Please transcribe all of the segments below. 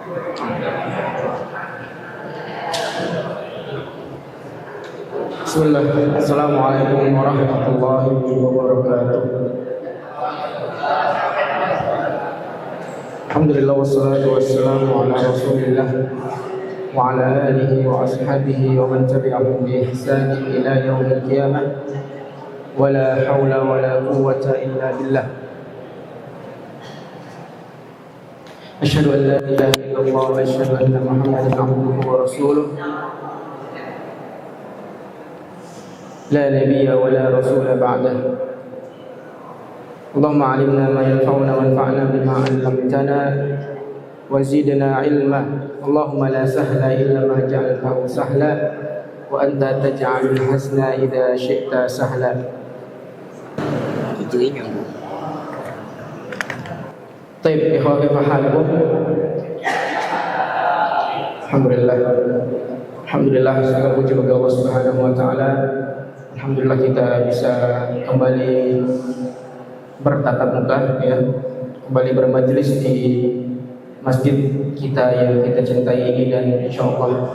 Bismillah. Assalamualaikum warahmatullahi wabarakatuh. Alhamdulillah wassalatu wassalamu ala Rasulillah wa ala alihi wa ashabihi wa man tabi'ahum bi ihsanin ila yaumil qiyamah. Wala haula wala quwwata illa billah. Asyhadu an la ilaha illallah wa asyhadu anna Muhammadan abduhu wa rasuluh. La nabiyya wa la rasula ba'dah. Allahumma 'allimna ma yanfa'una wanfa'na bima 'allamtana wa zidna 'ilma. Allahumma la sahla illa ma ja'altahu sahla wa anta taj'alul hasna idza syi'ta sahla. Itu ini Bu. Baik, ikhwan kaifa halukum? Alhamdulillah. Alhamdulillah, segala puji bagi Allah Subhanahu wa taala. Alhamdulillah kita bisa kembali bertatap muka ya, kembali bermajlis di masjid kita yang kita cintai ini, dan insyaallah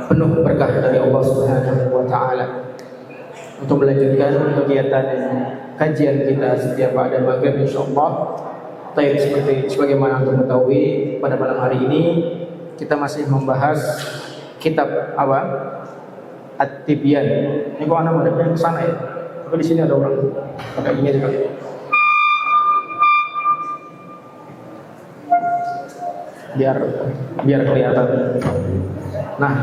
penuh berkah dari Allah Subhanahu wa taala untuk melanjutkan kegiatan kajian kita setiap pada maghrib insyaallah. Baik, sebagaimana untuk mengetahui pada malam hari ini kita masih membahas kitab apa? At-Tibyan. Ini kok anak madhabnya ke sana ya? Tapi di sini ada orang pakai ini juga. Biar kelihatan. Nah.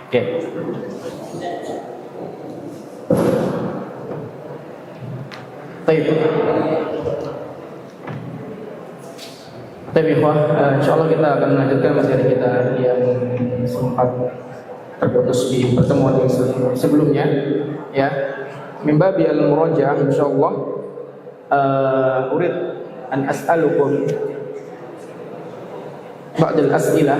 Oke. Baik. Tapi insyaallah kita akan melanjutkan materi kita yang sempat terputus di pertemuan yang sebelumnya ya. Mimbabi al-muraja'ah insyaallah urid an as'alukum ba'd al-as'ilah.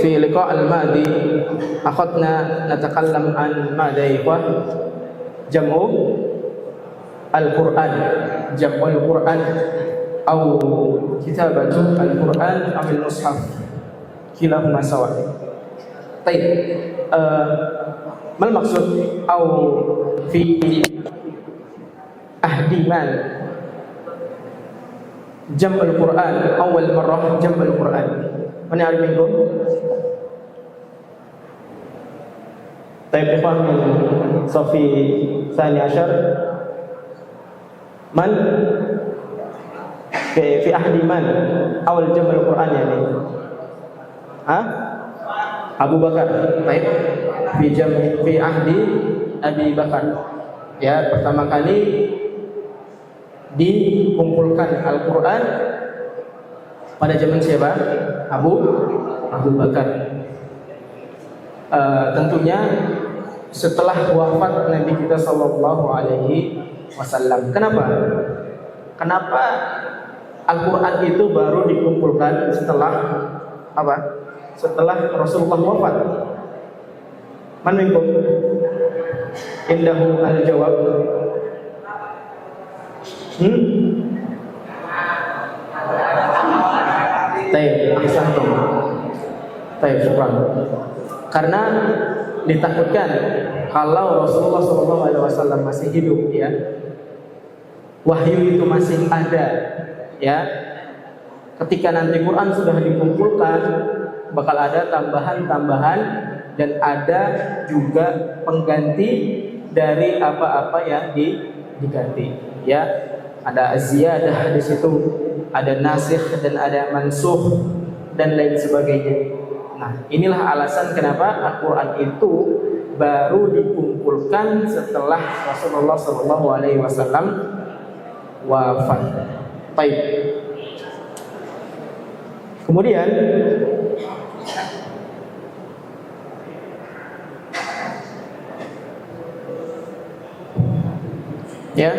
Fi liqa' al-madi akhadna natakallam an madha ikhwah jam'u Al-Quran, jam'ul Quran atau kitabatu Al-Quran atau al-mushaf, kilahuma sawa. Baik, mal maksud au fi ahdiman jam'ul Quran awal marrah jam'ul Quran. Mana ada minkum? Baik, ikhwan min safi tsani asyar. Man fi ahdi man awal jam'ul Quran yani. Abu Bakar. Baik. Fi ahdi Abi Bakar. Ya, pertama kali dikumpulkan Al-Qur'an pada zaman siapa? Abu Bakar. Tentunya setelah wafat Nabi kita sallallahu alaihi wasallam. Kenapa Al-Quran itu baru dikumpulkan setelah apa? Setelah Rasulullah wafat. Man minkum indahu al-jawab? Taib, syukran. Karena ditakutkan kalau Rasulullah SAW masih hidup ya, wahyu itu masih ada ya, ketika nanti Quran sudah dikumpulkan bakal ada tambahan-tambahan dan ada juga pengganti dari apa-apa yang diganti ya. Ada ziyadah di situ, ada nasikh dan ada mansukh dan lain sebagainya. Nah, inilah alasan kenapa Al-Quran itu baru dikumpulkan setelah Rasulullah SAW wafat. Baik. Kemudian ya,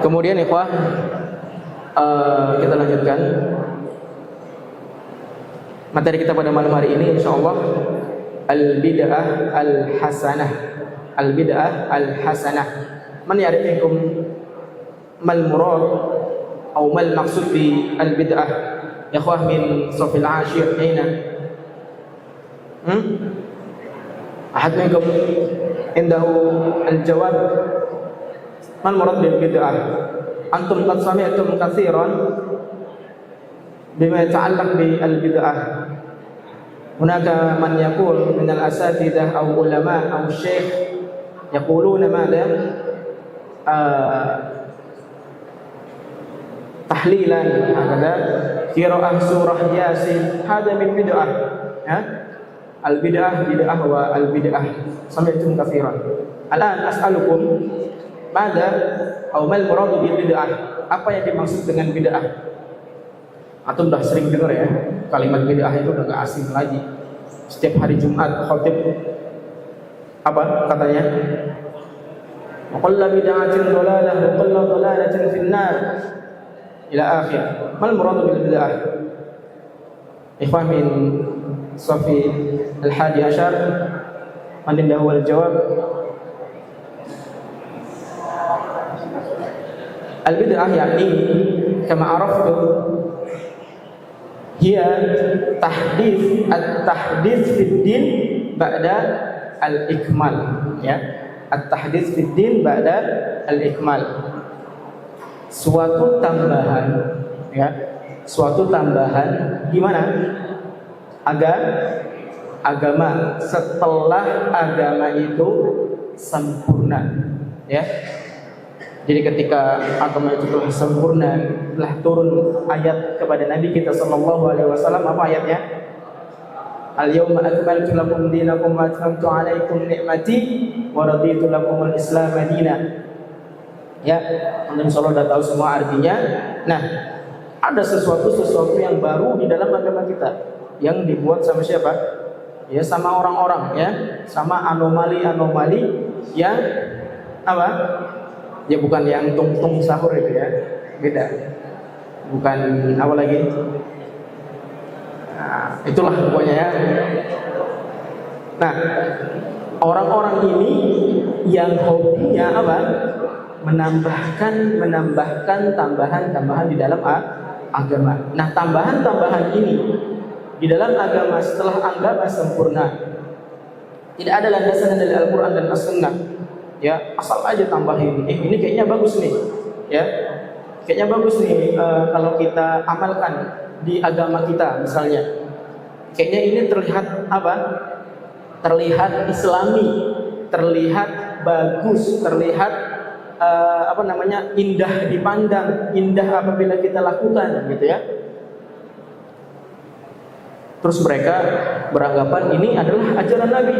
kemudian ikhwah kita lanjutkan materi kita pada malam hari ini insyaallah, al-bid'ah al-hasanah. Al-bid'ah al-hasanah. man ya'rifukum mal murad atau mal maksud bi al bid'ah ya ikhwah min safil ashir aina ahad minkum indahu al jawab mal murad bil bid'ah antum qad sami'tum katsiran bima yata'allaq bi al bid'ah hunaka man yaqul min al asatidah aw ulama aw syekh yaquluna madha tahlilan hakadha qira'ah surah yasin hada min bid'ah ya al bid'ah bid'ah wa al bid'ah sami'tum katsiran al'an as'alukum madha aw mal murad bil bid'ah apa yang dimaksud dengan bid'ah. Antum udah sering dengar ya kalimat bid'ah itu udah gak asing lagi. Setiap hari Jumat khatib apa katanya? Wa kullu bid'atin dhalalah wa kullu dhalalatin finnar ila akhir. Mal murad bil bid'ah? Ikhwan min safi al-hadi asyar man lahu al jawab. Al bid'ah yakni kama araftu hiya tahdits fid din ba'da al-ikmal ya at-tahdits fid din ba'da al-ikmal suatu tambahan ya suatu tambahan gimana agama setelah agama itu sempurna ya. Jadi ketika agama itu telah sempurna, telah turun ayat kepada Nabi kita sallallahu alaihi wasallam, apa ayatnya? Al-yawma akmaltu lakum dinakum wa atmamtu 'alaikum ni'mati wa raditu lakum al-islam dinan. Ya, Anda insyaallah sudah tahu semua artinya. Nah, ada sesuatu yang baru di dalam agama kita yang dibuat sama siapa? Ya sama orang-orang ya, sama anomali-anomali yang apa? Ya bukan yang tung-tung sahur itu ya, beda. Bukan apa lagi? Nah, itulah pokoknya ya. Nah, orang-orang ini yang hobinya apa? Menambahkan tambahan-tambahan di dalam agama. Nah, tambahan-tambahan ini di dalam agama setelah agama sempurna tidak ada landasan dari Al-Quran dan As-Sunnah. Ya, asal aja tambahin. Ini kayaknya bagus nih. Ya. Kayaknya bagus nih kalau kita amalkan di agama kita misalnya. Kayaknya ini terlihat apa? Terlihat islami, terlihat bagus, terlihat indah dipandang, indah apabila kita lakukan gitu ya. Terus mereka beranggapan ini adalah ajaran Nabi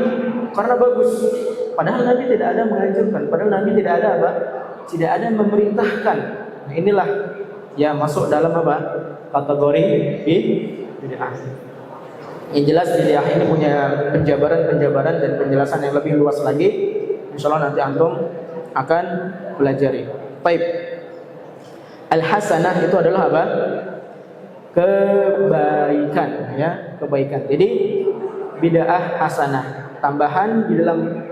karena bagus. Padahal Nabi tidak ada menganjurkan, padahal Nabi tidak ada apa? Tidak ada memerintahkan. Nah, inilah ya masuk dalam apa? Kategori bid'ah. Yang jelas bid'ah ini punya penjabaran dan penjelasan yang lebih luas lagi. Insyaallah nanti antum akan pelajari. Baik. Al-hasanah itu adalah apa? Kebaikan ya, kebaikan. Jadi bid'ah hasanah, tambahan di dalam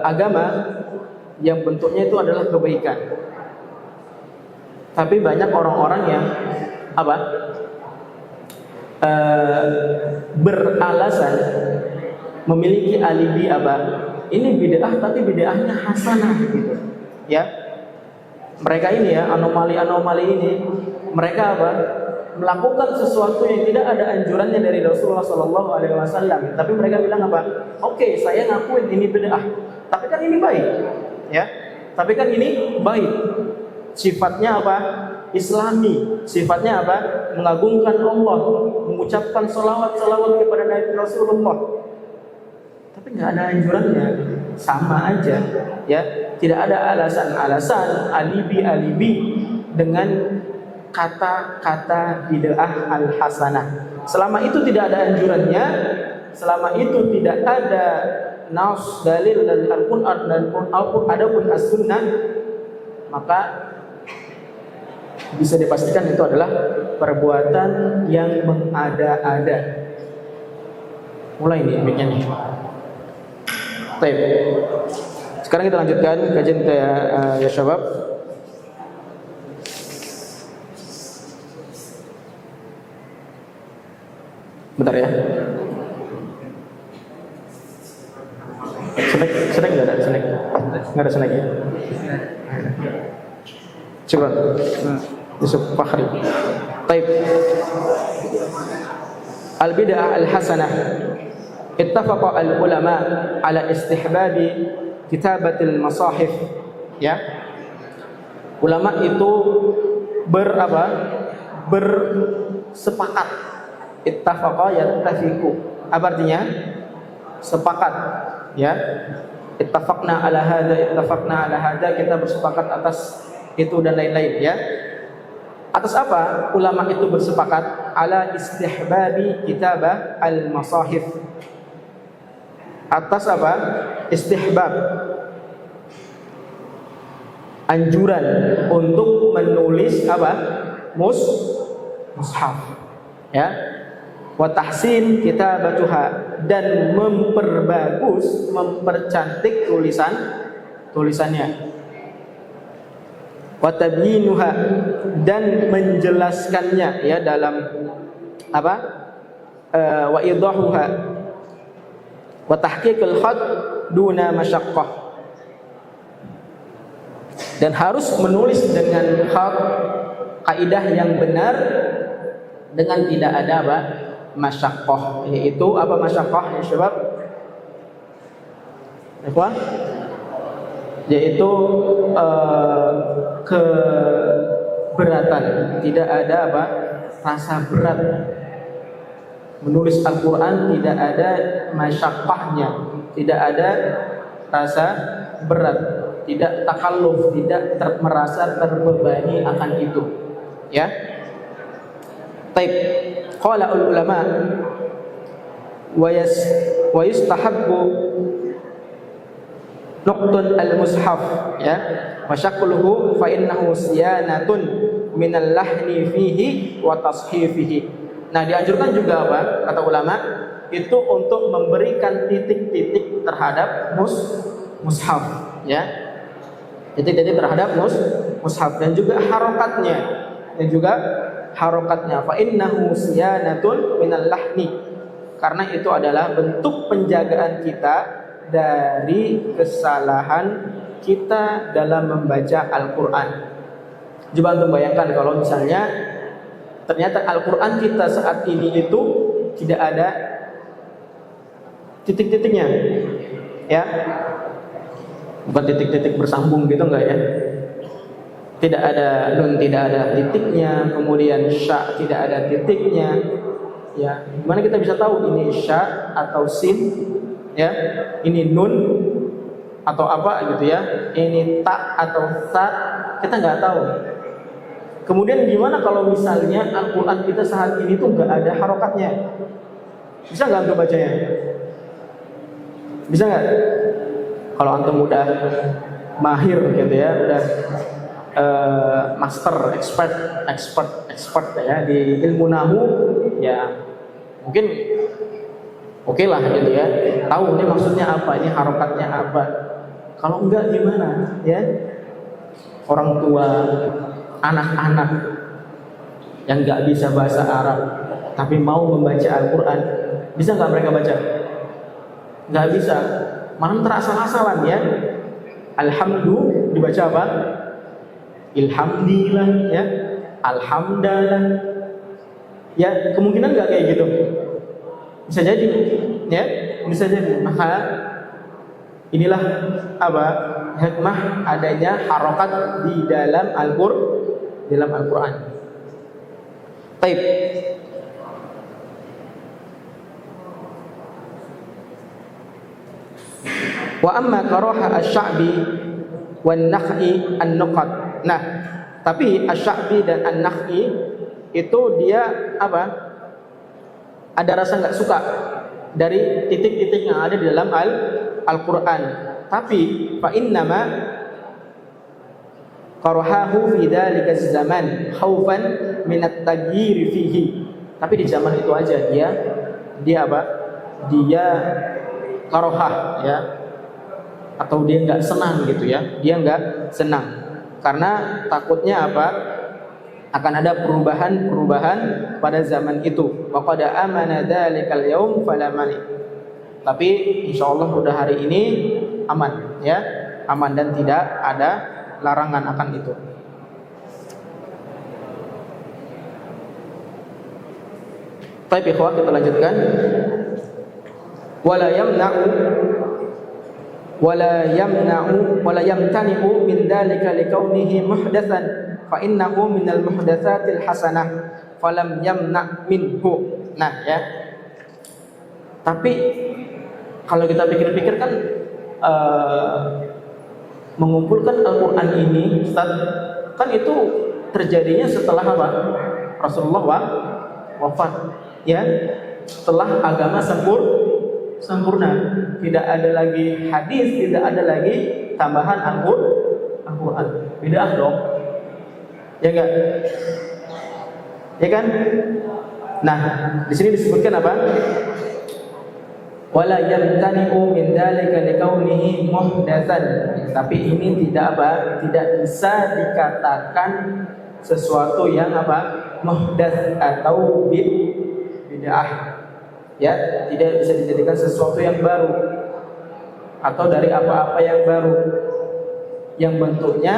agama yang bentuknya itu adalah kebaikan. Tapi banyak orang-orang yang apa? Beralasan memiliki alibi apa? Ini bid'ah tapi bid'ahnya hasanah gitu. Ya. Mereka ini ya, anomali-anomali ini, mereka apa? Melakukan sesuatu yang tidak ada anjurannya dari Rasulullah SAW, tapi mereka bilang apa? Oke, saya ngakuin ini bid'ah, tapi kan ini baik, ya. Tapi kan ini baik. Sifatnya apa? Islami. Sifatnya apa? Mengagungkan Allah, mengucapkan salawat kepada Nabi Rasulullah. Tapi nggak ada anjurannya, sama aja, ya. Tidak ada alasan-alasan, alibi-alibi dengan kata-kata bid'ah al-hasanah. Selama itu tidak ada anjurannya, selama itu tidak ada nas dalil dari Al-Qur'an dan adapun as-sunnah, maka bisa dipastikan itu adalah perbuatan yang mengada-ada. Mulai nih mic-nya nih. Baik. Sekarang kita lanjutkan kajian kita ya syabab. Bentar ya. Snack nggak ada snack? Nggak ada snack ya? Coba. Yusuf Fakhri. Taib. Al-bid'ah al-hasanah. Ittafaqa al-ulama ala istihbabi kitabatil masahif. Ya. Ulama itu bersepakat. Ittafaqa yattafiqu. Apa artinya? Sepakat, ya. Ittafaqna ala hada, kita bersepakat atas itu dan lain-lain, ya. Atas apa ulama itu bersepakat? Ala istihbabi kitabah al-masahif. Atas apa? Istihbab, anjuran untuk menulis apa? Mushaf, ya. Wa tahsin kitabatuha, dan memperbagus, mempercantik tulisannya. Wa tabyinuha, dan menjelaskannya, ya, dalam apa? Wa idahuha. Wa tahqiqul khat duna masyaqqah, dan harus menulis dengan khat, kaidah yang benar, dengan tidak ada apa? Masyaqqah. Yaitu apa masyaqqah, ya syabab? Apa? Yaitu keberatan, tidak ada apa? Rasa berat. Menulis Al-Quran tidak ada masyaqqahnya, tidak ada rasa berat, tidak takalluf, tidak merasa terbebani akan itu, ya. Taib. Qala ulama wa yustahabbu nuqtun al-mushaf, ya, wa syaqluhu fa innahu siyanatun minal lahni fihi wa tashifihi. Nah, dianjurkan juga apa? Kata ulama, itu untuk memberikan titik-titik terhadap mushaf, ya. Titik-titik terhadap mushaf, dan juga harokatnya. Fa innahu siyanatun minal lahni, karena itu adalah bentuk penjagaan kita dari kesalahan kita dalam membaca Al-Quran. Coba untuk bayangkan kalau misalnya ternyata Al-Quran kita saat ini itu tidak ada titik-titiknya, ya, bukan titik-titik bersambung gitu, enggak ya? Tidak ada nun, tidak ada titiknya, kemudian sya tidak ada titiknya, ya. Gimana kita bisa tahu ini sya atau sin, ya? Ini nun atau apa gitu, ya? Ini ta atau sa, kita nggak tahu. Kemudian gimana kalau misalnya Al-Quran kita saat ini tuh nggak ada harokatnya? Bisa nggak antum bacanya? Bisa nggak? Kalau antum udah mahir gitu, ya, udah master, expert ya di ilmu nahu, ya mungkin oke lah gitu, ya, tahu ini maksudnya apa, ini harokatnya apa. Kalau enggak gimana, ya? Orang tua, anak-anak yang nggak bisa bahasa Arab tapi mau membaca Al-Quran, bisa nggak mereka baca? Nggak bisa, malah terasal-asalan, ya. Alhamdulillah dibaca apa? Ilhamdillah, ya, alhamdulillah, ya. Kemungkinan nggak kayak gitu, bisa jadi, ya, bisa jadi. Maka inilah apa hikmah adanya harokat di dalam Al-Quran. Taib. Wa amma karaha asy-sya'bi wan nakh'i an-nuqat. Nah, tapi asy-sya'bi dan an-nakh'i itu dia apa? Ada rasa nggak suka dari titik-titik yang ada di dalam Al-Quran. Tapi fa innama karahahu fi dzalika zaman khaufan min at-taghyir fihi. Tapi di zaman itu aja dia apa? Dia karahah, ya. atau dia nggak senang gitu ya, dia nggak senang karena takutnya apa, akan ada perubahan pada zaman itu. Wa qad amana dzalikal yaum fala mani. Tapi insyaallah udah hari ini aman ya, aman dan tidak ada larangan akan itu. Baik ikhwah, kita lanjutkan. Wala yamtani'u min dzalika likaunihi muhdatsan fa innahu minal muhdatsatil hasanah falam yamna' minhu. Nah ya. Tapi kalau kita pikir-pikir kan mengumpulkan Al-Qur'an ini Ustaz, kan itu terjadinya setelah apa? Rasulullah wafat ya. Setelah agama sempurna, tidak ada lagi hadis, tidak ada lagi tambahan Al-Qur'an. Bid'ah dong. Ya enggak? Ya kan? Nah, di sini disebutkan apa? Wala yamtani'u min dzalika likaunihi muhdatsan. Tapi ini tidak apa? Tidak bisa dikatakan sesuatu yang apa? Muhdats atau bid'ah. Ya, tidak bisa dijadikan sesuatu yang baru atau dari apa-apa yang baru yang bentuknya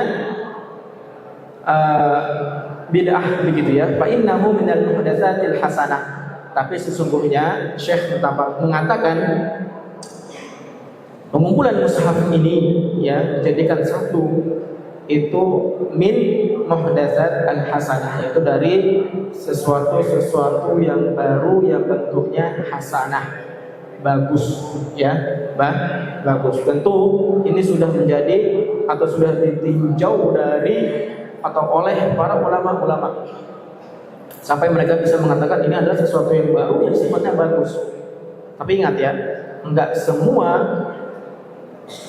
bid'ah begitu ya. Fa innahu minal muhdatsatil hasanah. Tapi sesungguhnya Syekh mengatakan pengumpulan mushaf ini ya dijadikan satu itu min muhdatsat al-hasanah, yaitu dari sesuatu yang baru yang bentuknya hasanah, bagus ya, bagus. Tentu ini sudah menjadi atau sudah ditinjau dari atau oleh para ulama-ulama sampai mereka bisa mengatakan ini adalah sesuatu yang baru yang sifatnya bagus. Tapi ingat ya, enggak semua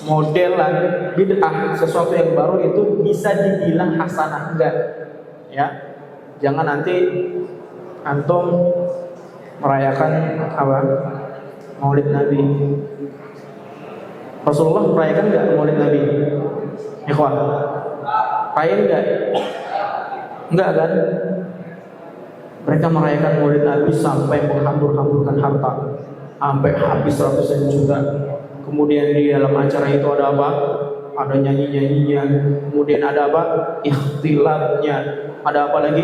modelan bid'ah sesuatu yang baru itu bisa dibilang hasanah, enggak ya. Jangan nanti antum merayakan apa? Maulid Nabi. Rasulullah merayakan enggak Maulid Nabi? Ikhwan, rayain enggak? Enggak kan? Mereka merayakan Maulid Nabi sampai menghambur-hamburkan harta, sampai habis ratusan juta. Kemudian di dalam acara itu ada apa? Ada nyanyi-nyanyinya. Kemudian ada apa? Ikhtilatnya. Ada apa lagi?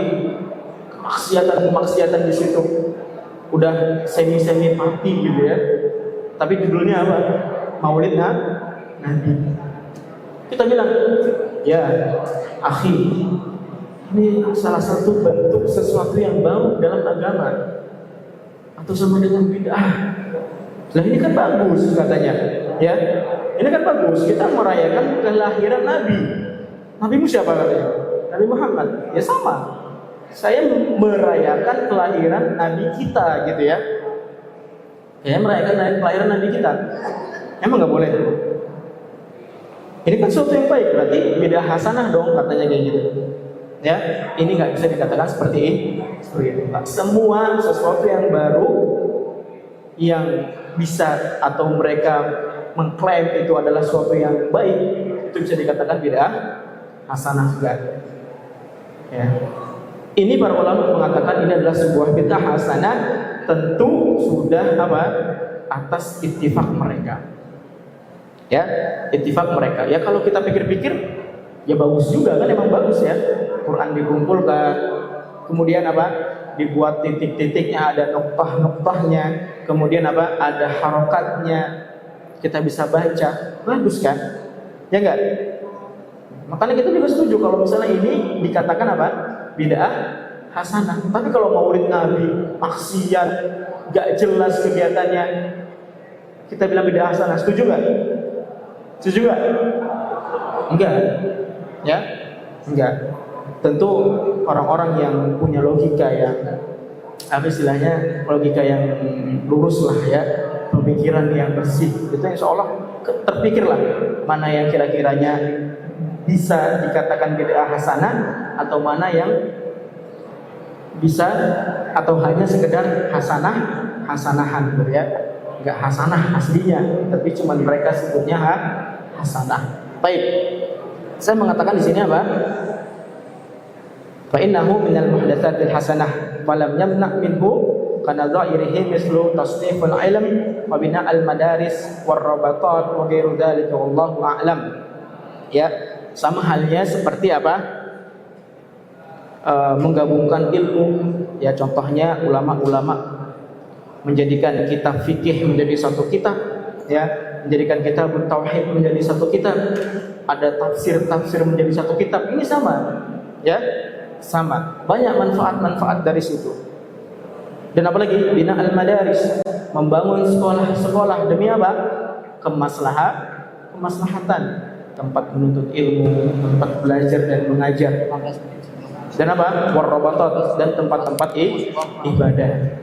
Kemaksiatan di situ. Udah semi mati gitu ya. Tapi judulnya apa? Maulid Nabi. Kita bilang, ya, akhi, ini salah satu bentuk sesuatu yang baru dalam agama atau sama dengan bid'ah. Nah ini kan bagus katanya, ya. Ini kan bagus. Kita merayakan kelahiran Nabi. Nabimu siapa katanya? Nabi Muhammad. Ya sama. Saya merayakan kelahiran Nabi kita, gitu ya. Saya merayakan kelahiran Nabi kita. Emang nggak boleh? Ini kan sesuatu yang baik. Berarti bid'ah hasanah dong katanya kayak gitu. Ya, ini nggak bisa dikatakan seperti itu. Semua sesuatu yang baru yang bisa atau mereka mengklaim itu adalah sesuatu yang baik, itu bisa dikatakan bid'ah hasanah juga. Ya. Ini para ulama mengatakan ini adalah sebuah bid'ah hasanah, tentu sudah apa? Atas ittifaq mereka. Ya, ittifaq mereka. Ya kalau kita pikir-pikir, ya bagus juga kan, emang bagus ya. Quran dikumpulkan, kemudian apa? Dibuat titik-titiknya, ada noktah-noktahnya, kemudian apa? Ada harokatnya, kita bisa baca, bagus kan? Ya enggak? Makanya kita juga setuju kalau misalnya ini dikatakan apa? Bid'ah hasanah. Tapi kalau Maulid Nabi, maksiat, gak jelas kegiatannya, kita bilang bid'ah hasanah, setuju nggak? Setuju nggak? Enggak, ya? Enggak. Tentu orang-orang yang punya logika yang apa istilahnya, logika yang lurus lah ya, pemikiran yang bersih, itu insya Allah terpikirlah mana yang kira-kiranya bisa dikatakan bid'ah hasanah atau mana yang bisa atau hanya sekedar hasanahan gitu ya, nggak hasanah aslinya, tapi cuma mereka sebutnya hasanah. Baik. Saya mengatakan di sini apa? Fa innahu minal muhdatsatil hasanah wa lam yamna' minhu kana dha'irihi mislu tasniful ilm wa bina'al madaris war rabatat wa ghairu dzalika wallahu a'lam. Ya, sama halnya seperti apa? Menggabungkan ilmu, ya contohnya ulama-ulama menjadikan kitab fikih menjadi satu kitab, ya, menjadikan kitab tauhid menjadi satu kitab, ada tafsir menjadi satu kitab. Ini sama, ya. Sama, banyak manfaat-manfaat dari situ. Dan apalagi bina al-madaris, membangun sekolah-sekolah demi apa? Kemaslahatan, tempat menuntut ilmu, tempat belajar dan mengajar. Dan apa? Warrobatot, dan tempat-tempat ibadah.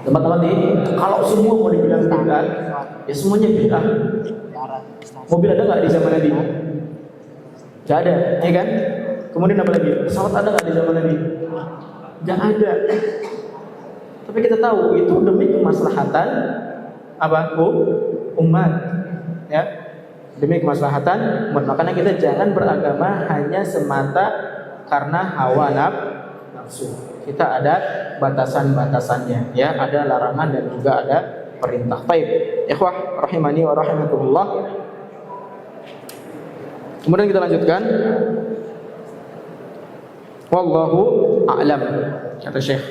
Tempat-tempat ini, kalau semua mau dibilang bid'ah, ya semuanya bid'ah. Mobil ada nggak di zaman Nabi? Gak ada, ya kan? Kemudian apa lagi? Pesawat ada nggak di zaman Nabi? Gak ada. Tapi kita tahu itu demi kemaslahatan apa? Umat, ya, demi kemaslahatan umat. Makanya kita jangan beragama hanya semata karena hawa nafsu. Kita ada batasan-batasannya, ya, ada larangan dan juga ada perintah. Baik, ikhwah rahimani wa rahimakumullah. Kemudian kita lanjutkan. Wallahu a'lam, kata Syekh.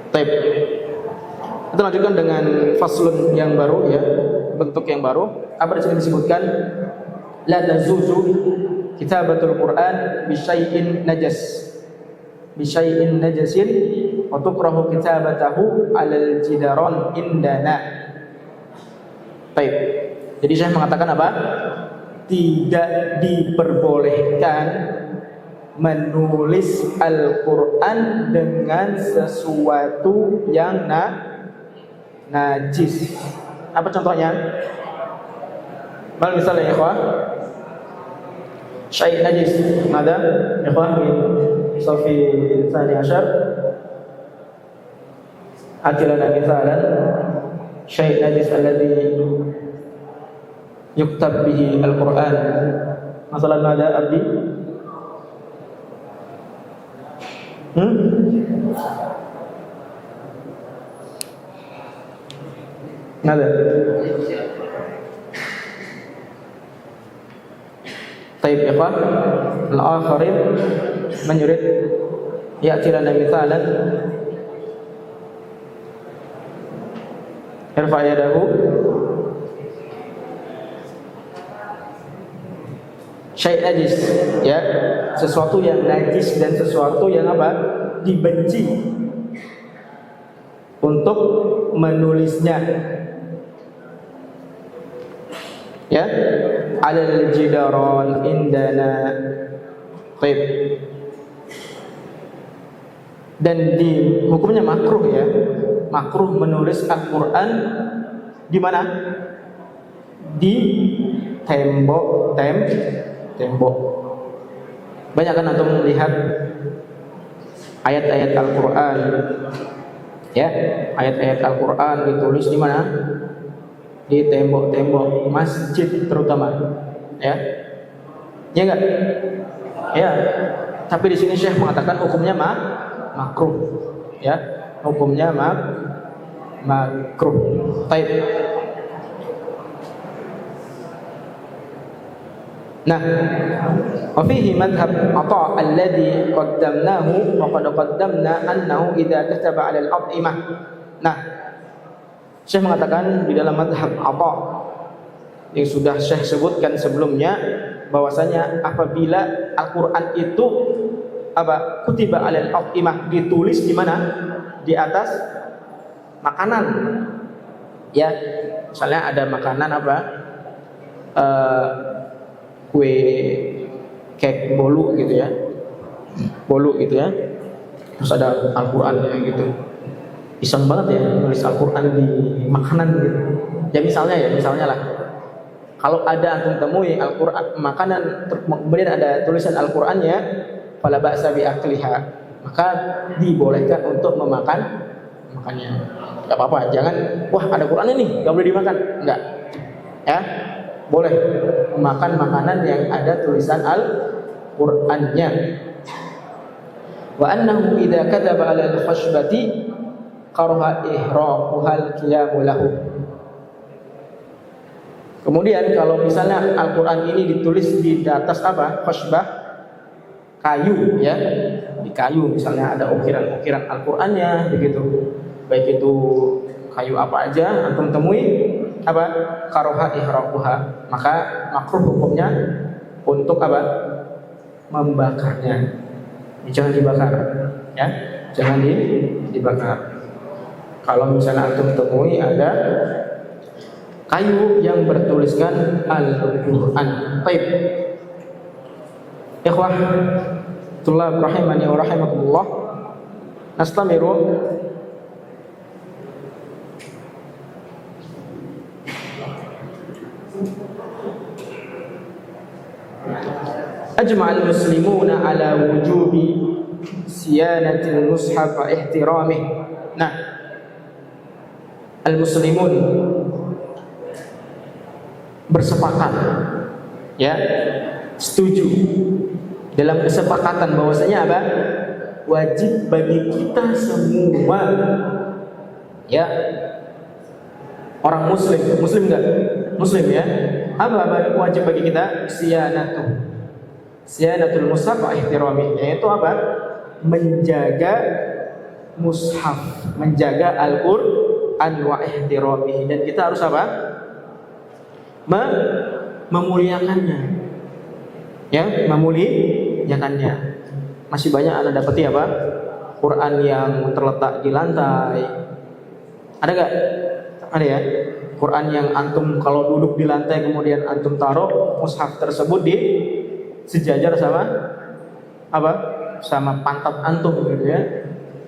Baik. Kita lanjutkan dengan faslun yang baru, ya, bentuk yang baru. Apa di sini disebutkan? La tazuzu kitabatul Quran bisyai'in najasin wa tukrahu kitabatahu 'alal jidaron indana. Baik. Jadi Syekh mengatakan apa? Tidak diperbolehkan menulis Al-Quran dengan sesuatu yang najis. Apa contohnya? Mal misalnya ikhwah, syai' najis. Ada ikhwah min safi tsani asyar. Atilana misalan syai' najis alladhi yuktab bihi Al-Quran. Masalan ada abdi. Nada. Taib ikhwan, al-akharin man yurid ya'ti lana mithalan. Irfa' yadahu. Syai' najis, ya, sesuatu yang najis dan sesuatu yang apa? Dibenci untuk menulisnya, ya, alal jidaron indana. Baik. Dan di hukumnya makruh, ya, makruh menulis Al-Quran di mana? Di tembok. Banyak kan antum melihat ayat-ayat Al-Quran, ya, ayat-ayat Al-Quran ditulis di mana? Di tembok-tembok masjid terutama, ya, ya enggak? Ya. Tapi di sini Syekh mengatakan hukumnya makruh, ya, hukumnya makruh. Baik. Nah, wa fihi madhhab Atha alladhi qaddamnahu wa qad qaddamna annahu idza kataba 'ala al-at'imah. Nah, Syekh mengatakan di dalam madhab Atha yang sudah Syekh sebutkan sebelumnya bahwasanya apabila Al-Qur'an itu apa? Kutiba 'ala al-at'imah, ditulis di mana? Di atas makanan. Ya, misalnya ada makanan apa? Kue kek bolu gitu ya, terus ada Al-Quran ya gitu. Iseng banget ya nulis Al-Quran di makanan gitu. Ya misalnya lah, kalau ada antum temui Al-Quran makanan kemudian ada tulisan Al-Qurannya, fala ba'sa bi akliha, maka dibolehkan untuk makannya. Gak apa-apa, jangan wah ada Quran ini gak boleh dimakan, enggak, ya. boleh makan makanan yang ada tulisan Al-Qur'annya. Wa annahu idza kataba 'ala al-khashbati qaraha ihraquha al-qiyamu lahu. Kemudian kalau misalnya Al-Qur'an ini ditulis di atas apa? Khashbah, kayu ya. Di kayu misalnya ada ukiran-ukiran Al-Qur'annya begitu. Baik itu kayu apa aja antum temui apa? Qaraha ihraquha. Maka makruh hukumnya untuk apa? Membakarnya. Jangan dibakar ya. Jangan dibakar. Kalau misalnya antum temui ada kayu yang bertuliskan Al-Qur'an. Baik. Ikhwah, tulab rahimani wa rahimakumullah. Nastamiru. Ajma'al muslimuna ala wujubi siyanatil mushaf wa ihtiramih. Nah, al-muslimun bersepakat ya, setuju dalam kesepakatan bahwasanya apa? Wajib bagi kita semua ya, orang muslim enggak? Muslim ya. Apa wajib bagi kita? Siyanatul mushaf wa ihtiramih, yaitu apa? Menjaga mushaf, menjaga Al-Qur'an wa ihtiramih, dan kita harus apa? Memuliakannya. Ya, memuliakannya. Masih banyak Anda dapati apa? Quran yang terletak di lantai. Ada enggak? Ada ya. Quran yang antum kalau duduk di lantai kemudian antum taruh mushaf tersebut di sejajar sama apa? Sama pantat antum gitu ya.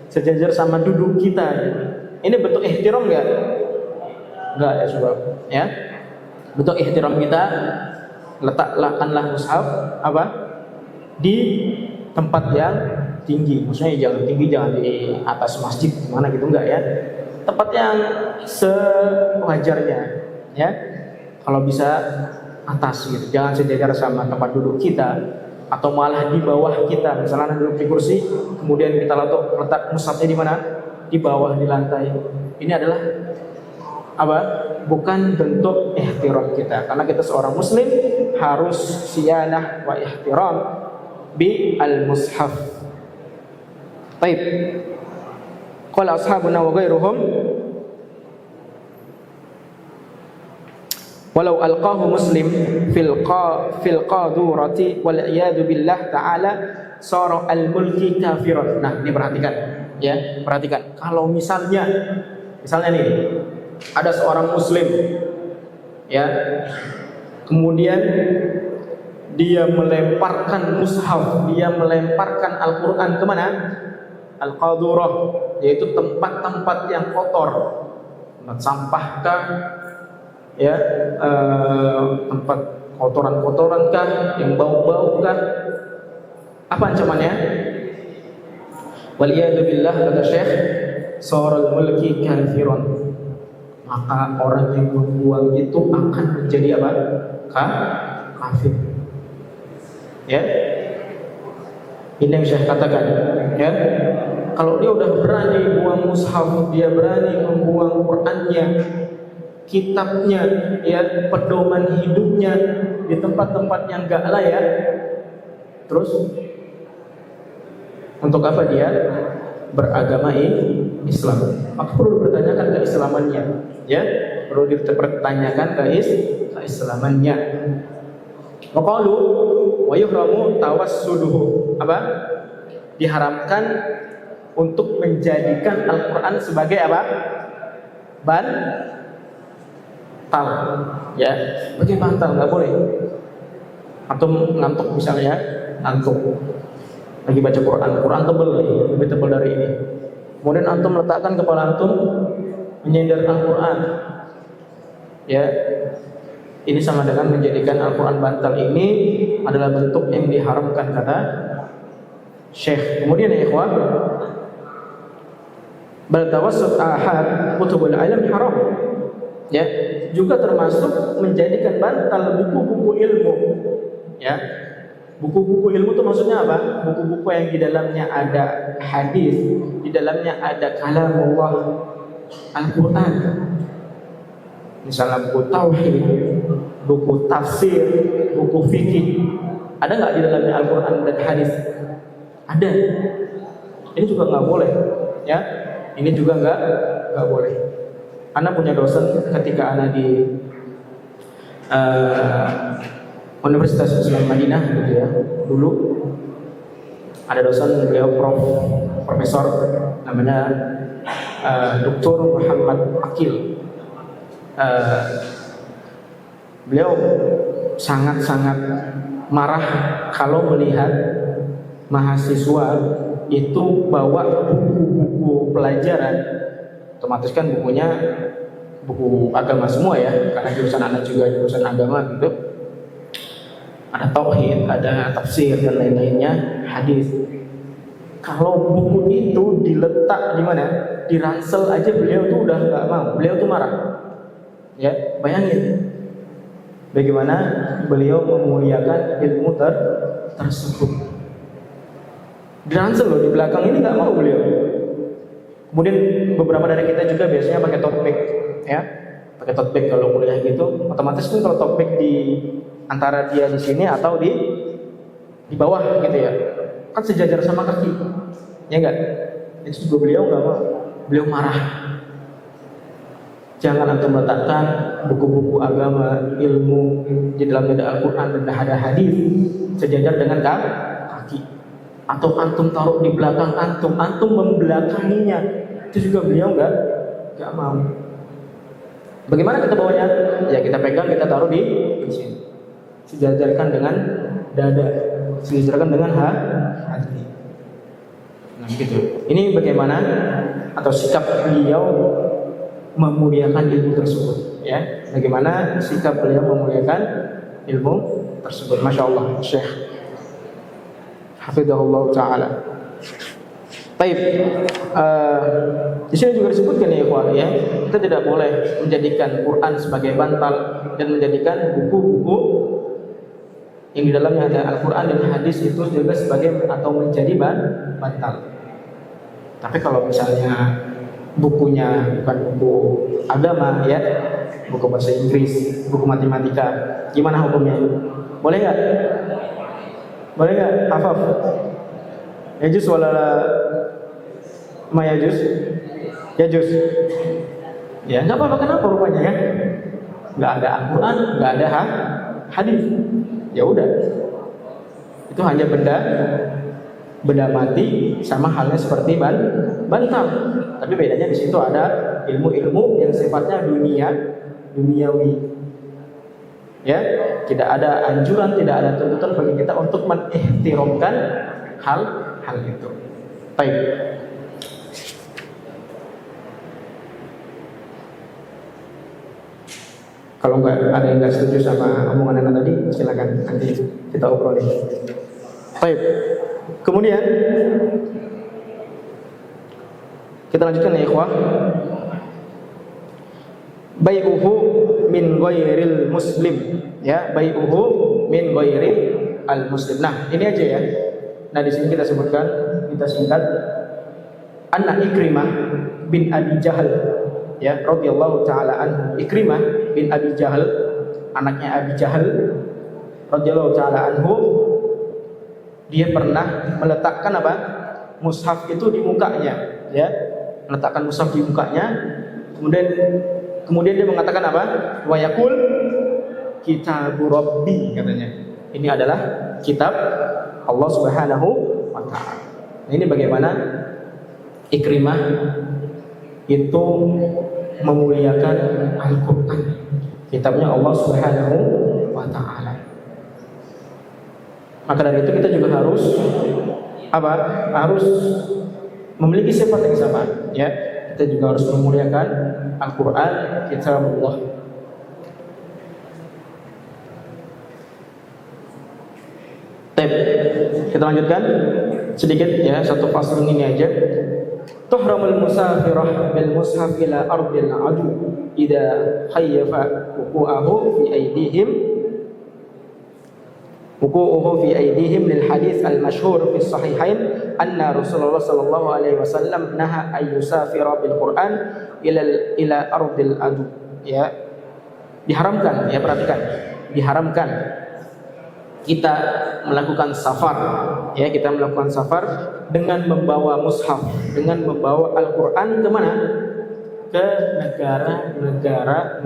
Sejajar sama duduk kita gitu. Ini bentuk ihtiram enggak? Enggak ya, sebab ya. Bentuk ihtiram kita, letakkanlah mushaf apa? Di tempat yang tinggi. Maksudnya jangan tinggi, jangan di atas masjid mana gitu, enggak ya. Tempat yang sewajarnya ya. Kalau bisa atas gitu. Jangan sejajar sama tempat duduk kita atau malah di bawah kita. Misalnya duduk di kursi, kemudian kita letak mushafnya di mana? Di bawah, di lantai. Ini adalah apa? Bukan bentuk ihtiram kita. Karena kita seorang muslim harus siyanah wa ihtiram bi al-mushaf. Baik. Qala ashabuna wa ghairuhum walau alqahu muslim fil qadurati wal iyadu billah ta'ala sara al-mulki kafiran. Nah, ini perhatikan ya, perhatikan. Kalau misalnya nih ada seorang muslim ya, kemudian dia melemparkan mushaf, dia melemparkan Al-Qur'an kemana? Al-Qadurah, yaitu tempat-tempat yang kotor, tempat sampah kah ya, tempat kotoran-kotoran kah, yang bau-bau kah. Apa ancamannya? Waliyadu billah, kata Syekh, saral mulki kafiran. Maka orang yang membuang itu akan menjadi apa? Kafir. Ya. Ini yang Syekh katakan, ya. Kalau dia udah berani buang mushaf, dia berani membuang Qur'annya, kitabnya, ya, pedoman hidupnya di tempat-tempat yang gak layak, terus untuk apa dia beragama Islam? Maka perlu dipertanyakan keislamannya, ya, perlu dipertanyakan keislamannya. Waqalu wa yuhramu tawassuduhu, apa? Diharamkan untuk menjadikan Al-Qur'an sebagai apa? Bantal, ya, sebagai bantal, nggak boleh. Atau ngantuk misalnya, ngantuk lagi baca Quran tebel nih, lebih tebel dari ini. Kemudian antum letakkan kepala antum menyender Al-Quran, ya, ini sama dengan menjadikan Al-Quran bantal. Ini adalah bentuk yang diharamkan, kata Syekh. Kemudian ya ikhwan, bal tawassut ahad kutubul ilm haram. Ya, juga termasuk menjadikan bantal buku-buku ilmu. Ya, buku-buku ilmu itu maksudnya apa? Buku-buku yang di dalamnya ada hadis, di dalamnya ada kalamullah, Al-Quran. Misalnya buku tauhid, buku tafsir, buku fikih. Ada nggak di dalamnya Al-Quran dan hadis? Ada. Ini juga nggak boleh. Ya, ini juga nggak boleh. Anak punya dosen ketika anak di Universitas Islam Madinah gitu ya. Dulu ada dosen, beliau profesor namanya Dr. Muhammad Akil. Beliau sangat-sangat marah kalau melihat mahasiswa itu bawa buku-buku pelajaran. Otomatis kan bukunya buku agama semua ya, karena jurusan anak juga jurusan agama gitu. Ada tauhid, ada tafsir dan lain-lainnya, hadis. Kalau buku itu diletak di mana? Di ransel aja beliau tuh udah nggak mau. Beliau tuh marah. Ya, bayangin bagaimana beliau memuliakan ilmu tersebut. Di ransel loh, di belakang ini nggak mau beliau. Kemudian beberapa dari kita juga biasanya pakai tote bag, ya, pakai tote bag kalau kuliah gitu. Otomatis kan kalau tote bag di antara dia di sini atau di bawah gitu ya, kan sejajar sama kaki, ya enggak? Itu juga beliau nggak mau, beliau marah. Jangan antum meletakkan buku-buku agama, ilmu di dalamnya ada Al-Quran dan ada hadis sejajar dengan kaki. Atau antum taruh di belakang antum membelakanginya, itu juga beliau nggak mau. Bagaimana kita bawanya? Ya kita pegang, kita taruh di sini, sejajarkan dengan dada, sejajarkan dengan hati. Nah gitu. Ini bagaimana atau sikap beliau memuliakan ilmu tersebut, ya? Bagaimana sikap beliau memuliakan ilmu tersebut? Masya Allah, Syekh Hafizahullah Ta'ala. Baik, di sini juga disebutkan ya ikhwan, ya, kita tidak boleh menjadikan Quran sebagai bantal dan menjadikan buku-buku yang di dalamnya ada Al-Quran dan hadis itu juga sebagai atau menjadi bantal. Tapi kalau misalnya bukunya bukan buku agama, ya, buku bahasa Inggris, buku matematika, gimana hukumnya? Boleh nggak? Boleh nggak? Afaf? Yajuz wala ma yajuz? Yajuz. Ya nggak apa-apa, kenapa rupanya ya? Nggak ada Al-Quran, nggak ada hadis. Ya udah, itu hanya benda mati, sama halnya seperti bantal. Tapi bedanya di situ ada ilmu-ilmu yang sifatnya duniawi. Ya, tidak ada anjuran, tidak ada tuntutan bagi kita untuk menihtiramkan hal itu. Baik. Kalau ada yang nggak setuju sama omongan Anda tadi, silakan nanti kita obrolin. Baik. Kemudian kita lanjutkan ya ikhwah. Bai'uhu min ghairil muslim, ya, bai'uhu min ghairil al muslim. Nah, ini aja ya. Nah, di sini kita sebutkan, kita singkat, Anna Ikrimah bin Abi Jahal, ya, radhiyallahu taala anhu. Ikrimah bin Abi Jahal, anaknya Abi Jahal radhiyallahu taala anhu, dia pernah meletakkan apa? Mushaf itu di mukanya, ya. Meletakkan mushaf di mukanya. Kemudian dia mengatakan apa? Wa yaqul kitabu rabbi, katanya. Ini adalah kitab Allah Subhanahu wa taala. Nah, ini bagaimana Ikrimah itu memuliakan Al-Qur'an, kitabnya Allah Subhanahu wa taala. Maka dari itu kita juga harus apa? Harus memiliki sifat yang sama, ya. Kita juga harus memuliakan Al-Quran, kitabullah. Kita lanjutkan sedikit ya, satu fasal ini aja. Tuhramul musafirah bil mushaf ila ardil adu idza khayyafa wuqu'ahu fi aydihim lil hadits al masyhur fi sahihain anna Rasulullah sallallahu alaihi wasallam naha ay yusafira bil Quran ila ardil adu. Ya, diharamkan, ya perhatikan, diharamkan kita melakukan safar, ya kita melakukan safar dengan membawa mushaf, dengan membawa Al-Quran kemana? Ke negara-negara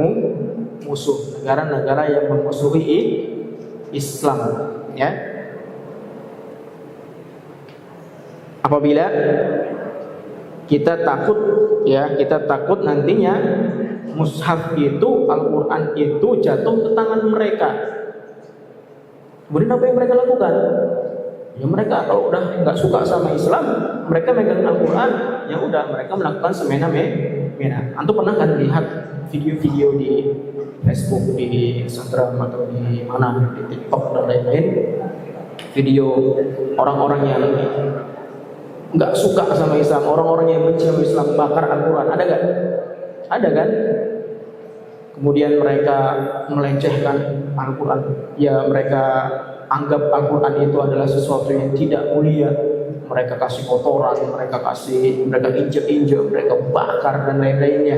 musuh, negara-negara yang memusuhi Islam, ya. Apabila kita takut, ya kita takut nantinya mushaf itu, Al-Quran itu jatuh ke tangan mereka. Kemudian apa yang mereka lakukan? Ya mereka kalau udah nggak suka sama Islam, mereka megang Al-Quran, ya udah mereka melakukan semena-mena. Antum pernah kan lihat video-video di Facebook, di Instagram atau di mana, di TikTok dan lain-lain, video orang-orang yang nggak suka sama Islam, orang-orang yang benci sama Islam bakar Al-Quran, ada nggak? Ada kan? Kemudian mereka melecehkan Al-Quran, ya mereka anggap Al-Quran itu adalah sesuatu yang tidak mulia. Mereka kasih kotoran, mereka injek-injek, mereka bakar dan lain-lainnya.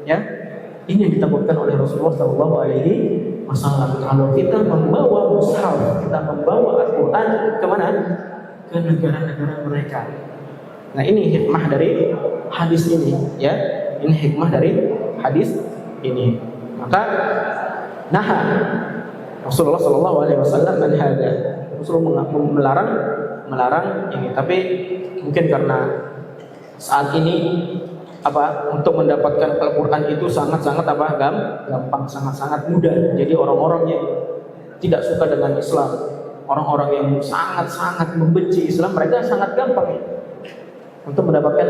Ya, ini yang ditakutkan oleh Rasulullah Sallallahu Alaihi Wasallam. Kalau kita membawa mushaf, kita membawa Al-Quran kemana? Ke negara-negara mereka. Nah ini hikmah dari hadis ini, ya. Ini hikmah dari hadis ini. Maka Rasulullah Sallallahu Alaihi Wasallam Rasulullah melarang ini. Tapi mungkin karena saat ini untuk mendapatkan Al-Quran itu sangat-sangat gampang, sangat-sangat mudah. Jadi orang-orang yang tidak suka dengan Islam, orang-orang yang sangat-sangat membenci Islam, mereka sangat gampang untuk mendapatkan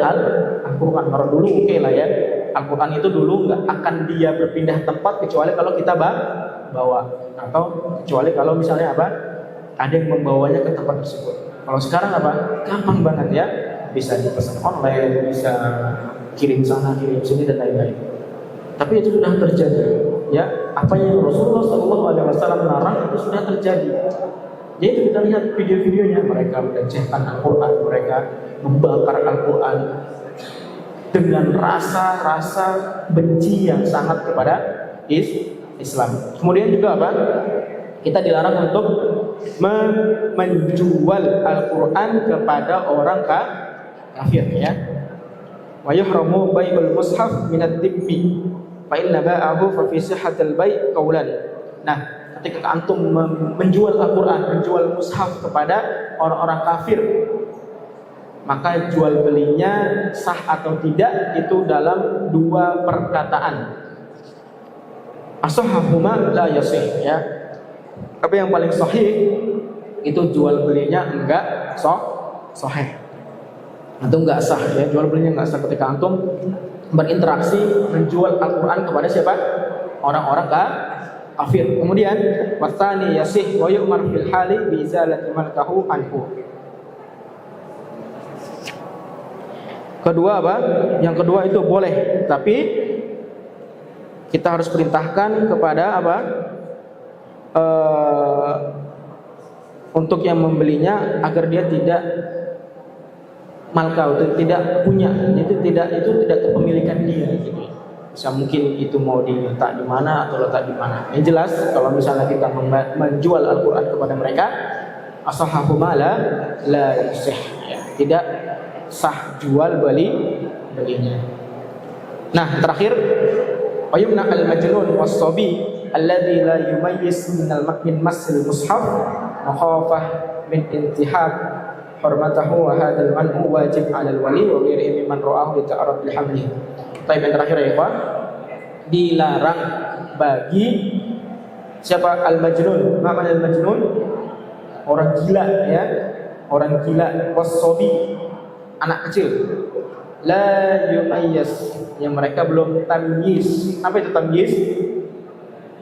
Al-Quran. Kalau dulu oke lah ya, Al-Quran itu dulu nggak akan dia berpindah tempat kecuali kalau kita bawa, atau kecuali kalau misalnya ada yang membawanya ke tempat tersebut. Kalau sekarang gampang banget ya, bisa dipesan online, bisa kirim sana kirim sini dan lain-lain. Tapi itu sudah terjadi, ya. Apa yang Rasulullah SAW larang itu sudah terjadi. Jadi kita lihat video-videonya, mereka melecehkan Al-Quran, mereka membakar Al-Quran dengan rasa benci yang sangat kepada Islam. Kemudian juga kita dilarang untuk menjual Al-Quran kepada orang kafir, ya. Wa yuhramu bai'ul mushaf minad dibbi fa inna ba'ahu fa fi sihhatil bai' qaulan. Nah, ketika antum menjual Al-Quran, menjual mushaf kepada orang-orang kafir, maka jual belinya sah atau tidak itu dalam dua perkataan. As-sahhahuma la yasih, ya. Tapi yang paling sahih itu jual belinya enggak sahih. Antum enggak sah, ya, jual belinya enggak sah ketika antum berinteraksi menjual Al-Quran kepada siapa? Orang-orang kafir. Kemudian wasani yasih wa yu'mar fil hali bi izalati malkahu anhu. Kedua Yang kedua itu boleh, tapi kita harus perintahkan kepada untuk yang membelinya agar dia tidak malkau, tidak punya, itu tidak kepemilikan dia gitu. Bisa mungkin itu mau diletak di mana atau letak di mana. Yang jelas kalau misalnya kita menjual Al-Quran kepada mereka, as-sahhahuma la yasih, ya. Tidak sah jual belinya. Nah, terakhir, wayumna al-majnun was-sabi alladhi la yumayyiz min masil mushaf makhafah min intihab hurmatahu wa hadzal man'u wajib 'alal wali wa ghairihi mimman ra'ahu yata'arrad li hamlihi. Baik, yang terakhir ya, Pak. Dilarang bagi siapa? Al-majnun. Apa al-majnun? Orang gila, ya. Orang gila, was-sabi, anak kecil. La yumayyiz, yang mereka belum tamyiz. Apa itu tamyiz?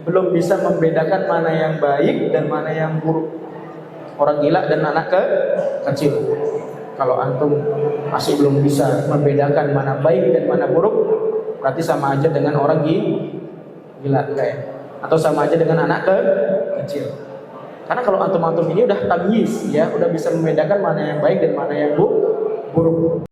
Belum bisa membedakan mana yang baik dan mana yang buruk. Orang gila dan anak kecil. Kalau antum masih belum bisa membedakan mana baik dan mana buruk, berarti sama aja dengan orang gila kayak, atau sama aja dengan anak kecil. Karena kalau antum-antum ini udah tamyiz ya, udah bisa membedakan mana yang baik dan mana yang buruk.